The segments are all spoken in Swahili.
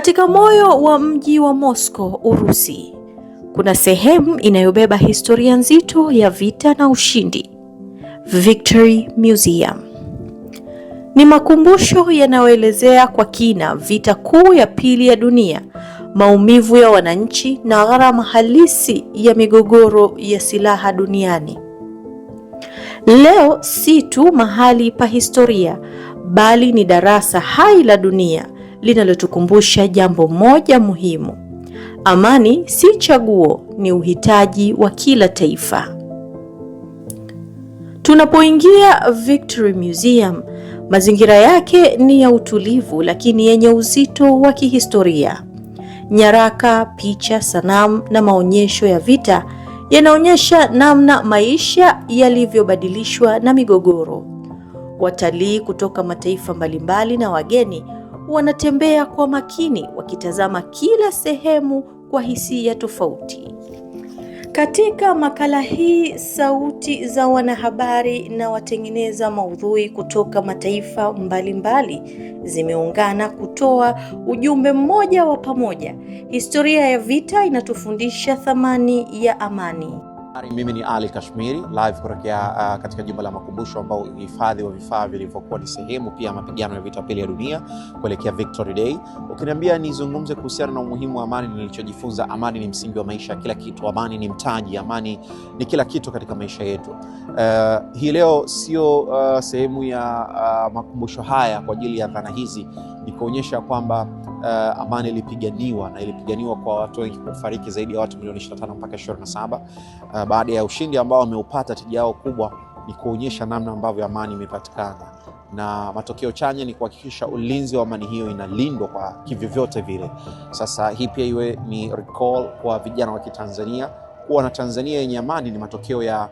Katika moyo wa mji wa Moscow, Urusi, kuna sehemu inayobeba historia nzito ya vita na ushindi. Victory Museum. Ni makumbusho yanayoelezea kwa kina vita kuu ya pili ya dunia, maumivu ya wananchi na gharama halisi ya migogoro ya silaha duniani. Leo si tu mahali pa historia, bali ni darasa hai la dunia linalotukumbusha jambo moja muhimu: amani si chaguo, ni uhitaji wa kila taifa. Tunapoingia Victory Museum, mazingira yake ni ya utulivu lakini yenye uzito wa kihistoria. Nyaraka, picha, sanamu na maonyesho ya vita yanaonyesha namna maisha yalivyobadilishwa na migogoro. Watalii kutoka mataifa mbalimbali na wageni wanatembea kwa makini, wakitazama kila sehemu kwa hisia tofauti. Katika makala hii, sauti za wanahabari na watengeneza maudhui kutoka mataifa mbalimbali zimeungana kutoa ujumbe mmoja wa pamoja. Historia ya vita inatufundisha thamani ya amani. Mimi ni Ali Kashmiri, live kutokea katika jumba la makumbusho ambao hifadhi wa vifaa vilivyokuwa ni sehemu pia mapigano ya vita pili ya dunia kuelekea Victory Day. Ukiniambia nizungumze kuhusiana na umuhimu wa amani, nilichojifunza: amani ni msingi wa maisha, kila kitu. Amani ni mtaji, amani ni kila kitu katika maisha yetu. Hii leo sio sehemu ya makumbusho haya kwa ajili ya dhana hizi, ni kuonyesha kwamba amani ilipiganiwa na ilipiganiwa kwa watu wengi, kufariki zaidi ya watu milioni 25 mpaka 27. Baada ya ushindi ambao wameupata, tija yao kubwa ni kuonyesha namna ambavyo amani imepatikana, na matokeo chanya ni kuhakikisha ulinzi wa amani hiyo inalindwa kwa kivyovyote vile. Sasa hii pia iwe ni recall kwa vijana wa Kitanzania kuwa na Tanzania yenye amani ni matokeo ya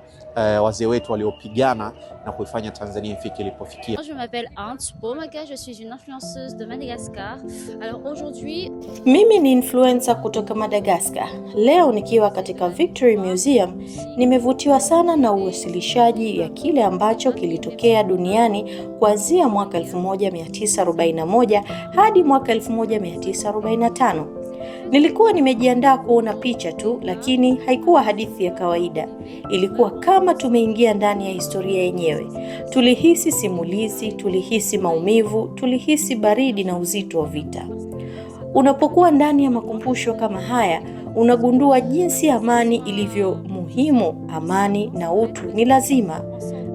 wazee wetu waliopigana na kuifanya Tanzania ifike ilipofikia. Je m'appelle Ant Bomaga, je suis une influenceuse de Madagascar. Alors aujourd'hui, mimi ni influencer kutoka Madagascar. Leo nikiwa katika Victory Museum, nimevutiwa sana na uwasilishaji ya kile ambacho kilitokea duniani kuanzia mwaka 1941 hadi mwaka 1945. Nilikuwa nimejiandaa kuona picha tu, lakini haikuwa hadithi ya kawaida. Ilikuwa kama tumeingia ndani ya historia yenyewe. Tulihisi simulizi, tulihisi maumivu, tulihisi baridi na uzito wa vita. Unapokuwa ndani ya makumbusho kama haya, unagundua jinsi amani ilivyo muhimu. Amani na utu ni lazima.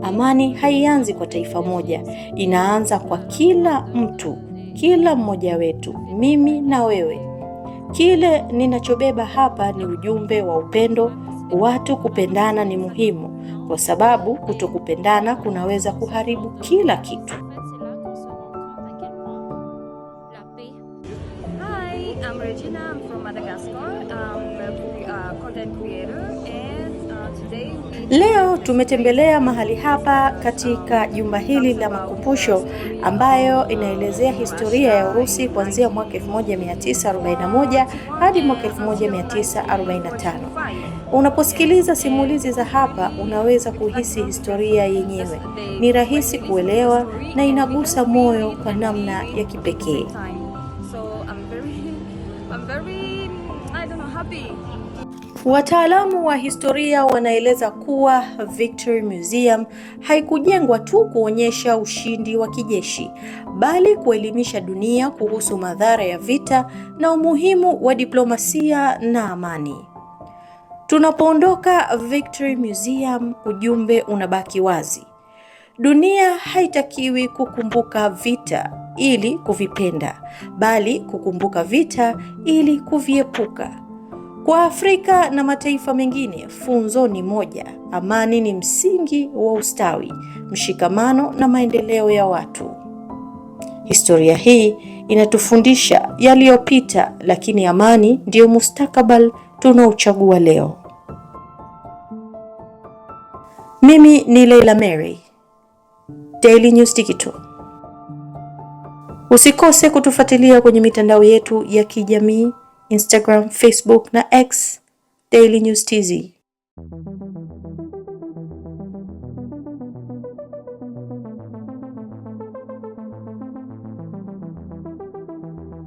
Amani haianzi kwa taifa moja, inaanza kwa kila mtu, kila mmoja wetu, mimi na wewe. Kile ninachobeba hapa ni ujumbe wa upendo. Watu kupendana ni muhimu, kwa sababu kutokupendana kunaweza kuharibu kila kitu. Hi, I'm Regina. I'm from Madagascar. I'm a content creator, and today Leo tumetembelea mahali hapa katika jumba hili la makumbusho ambayo inaelezea historia ya Urusi kuanzia mwaka 1941 hadi mwaka 1945. Unaposikiliza simulizi za hapa, unaweza kuhisi historia yenyewe. Ni rahisi kuelewa na inagusa moyo kwa namna ya kipekee. Wataalamu wa historia wanaeleza kuwa Victory Museum haikujengwa tu kuonyesha ushindi wa kijeshi, bali kuelimisha dunia kuhusu madhara ya vita na umuhimu wa diplomasia na amani. Tunapoondoka Victory Museum, ujumbe unabaki wazi. Dunia haitakiwi kukumbuka vita ili kuvipenda, bali kukumbuka vita ili kuviepuka. Kwa Afrika na mataifa mengine, funzo ni moja: amani ni msingi wa ustawi, mshikamano na maendeleo ya watu. Historia hii inatufundisha yaliyopita, lakini amani ndiyo mustakabali tunaochagua leo. Mimi ni Leila Mary, Daily News Digital. Usikose kutufuatilia kwenye mitandao yetu ya kijamii: Instagram, Facebook na X, Daily News TZ.